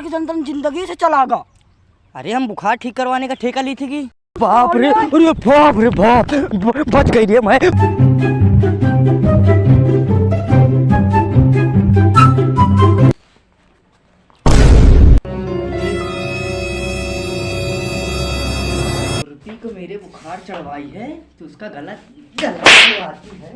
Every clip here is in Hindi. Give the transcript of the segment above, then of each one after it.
बुखार की जंतन जिंदगी से चला गया। अरे हम बुखार ठीक करवाने का ठेका ली थी कि बाप रे, अरे बाप रे बाप, बच गई रे मैं। खुरपी को मेरे बुखार चढ़वाई है तो उसका गला आती है।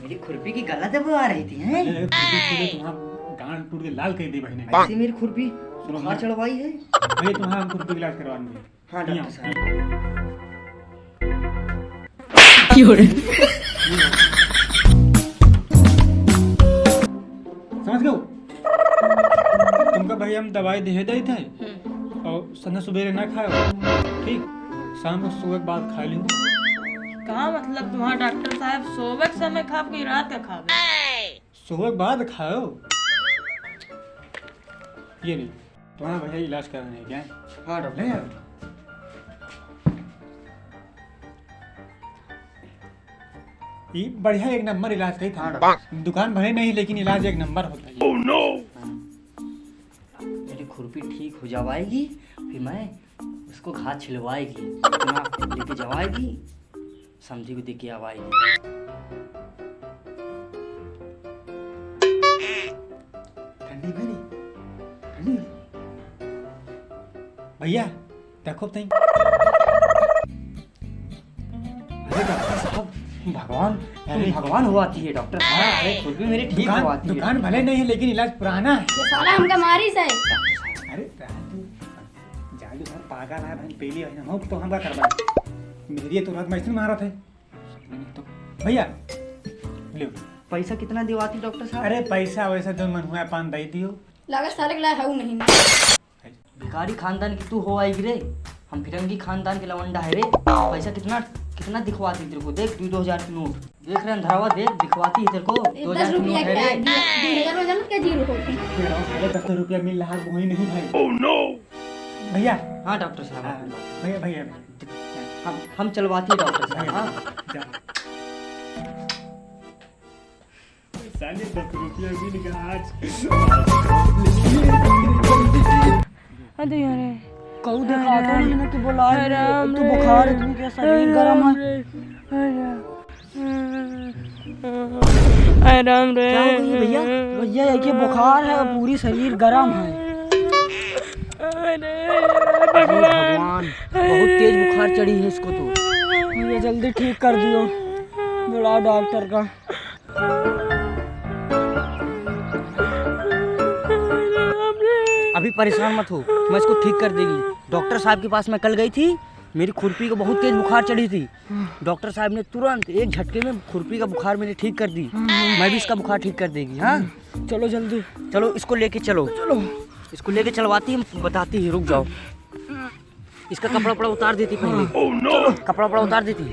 मेरी खुरपी की गला दबा रही थी हैं? गांड टूट के लाल कर दी बहने। ऐसी मेरी खुरपी बुखार चढ़वाई है। भैया तुम्हारा खुरपी का इलाज करवानी है। हाँ डॉक्टर साहब। समझ गए? तुमका भैया हम दवाई दे थे और संध्या सवेरे ना खाओ, ठीक? शाम को सुबह के बाद खा ली। कहाँ मतलब तुम्हारा डॉक्टर साहब सुबह के समय खा कि रात का खाओगे? सुबह के बाद खाओ। ये नहीं तुम्हारा भैया इलाज कराने है क्या? हाँ डॉक्टर नहीं साहब। ये बढ़िया एक नंबर इलाज कही था। दुकान भले नहीं लेकिन इलाज एक नंबर होता है। Oh, no! मेरी खुरपी ठीक हो जाएगी फिर मैं उसको घात छिलवाएगी, लेके जवाएगी, समझी को दे के आवाएगी। ठंडी भरी ठंडी भैया देखो तई। अरे डॉक्टर साहब भगवान, अरे भगवान हुआती है डॉक्टर साहब। अरे खुरपी मेरी ठीक हुआती है। दुकान भले नहीं है लेकिन इलाज पुराना है। ये साला हमका मारी से। अरे जालू सर पागल है भाई, पहली है हम तो हमका करवा मेरी तुरंत मैं इसमें मारा थे तो भैया ले पैसा कितना दिवाती डॉक्टर साहब? अरे पैसा वैसा जो मन हुआ पान दे दियो। लागत साले के लायक है नहीं। भिखारी खानदान की तू हो आएगी रे, हम फिरंगी खानदान के लवंडा है रे। पैसा कितना कितना दिखवाती तेरे को? देख 2,000 की नोट देख रहे अंधरावा, देख दिखवाती है तेरे को 2,000 की नोट है रे। 2,000 में जानत क्या जीरो होती है? 10 रुपया मिल रहा है वही नहीं भाई। ओह नो भैया। हाँ डॉक्टर साहब। भैया भैया हम चलवाती है डॉक्टर साहब। हाँ साले 10 रुपया मिल गया आज। अरे यार कऊ देखा तो नहीं ना कि बोला तू बुखार है, तुम्हें कैसा शरीर गर्म है। राम रे। क्या हो गई भैया? भैया ये बुखार है, पूरी शरीर गर्म है। भगवान, बहुत तेज बुखार चढ़ी है इसको तो। ये जल्दी ठीक कर दियो, बुलाओ डॉक्टर का। अभी परेशान मत हो, मैं इसको ठीक कर देगी। डॉक्टर साहब के पास मैं कल गई थी, मेरी खुरपी को बहुत तेज बुखार चढ़ी थी। डॉक्टर साहब ने तुरंत एक झटके में खुरपी का बुखार मैंने ठीक कर दी। मैं भी इसका बुखार ठीक कर देगी। हाँ चलो जल्दी, चलो इसको लेके चलो। चलो इसको लेके चलवाती हम बताती है। रुक जाओ, इसका कपड़ा वपड़ा उतार देती पहले। कपड़ा वपड़ा उतार देती।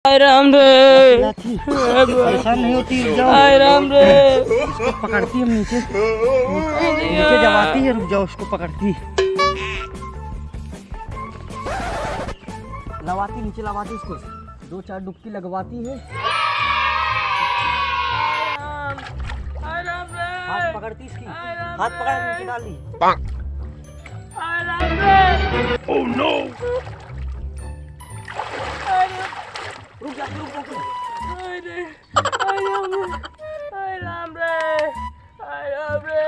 राम रे। परेशान नहीं होती, रुक जाओ। राम रे। इसको पकड़ती हम नीचे नीचे जमाती है। रुक जाओ, उसको पकड़ती लवाती, नीचे लवाती, इसको 2-4 डुबकी लगवाती है। हाथ पकड़ती इसकी, हाथ पकड़ नीचे डाल दी। Oh no. रुक जा, रुक जा। राम रे। राम रे।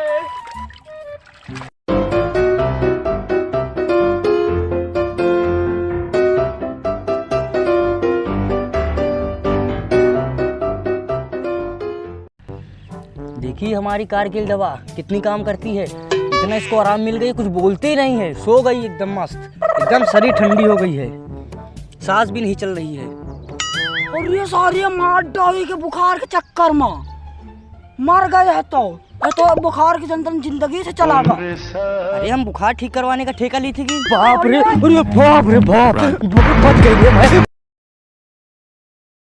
देखिए हमारी कारगिल दवा कितनी काम करती है। इतना इसको आराम मिल गई, कुछ बोलते ही नहीं है, सो गई एकदम मस्त, एकदम शरीर ठंडी हो गई है, सांस भी नहीं चल रही है। और ये सारे मार डाली के बुखार के चक्कर में मर गए है तो बुखार की जंतन जिंदगी से चला गया। अरे हम बुखार ठीक करवाने का ठेका ली थी कि बाप रे, अरे बाप रे बाप, बच गई रे मैं।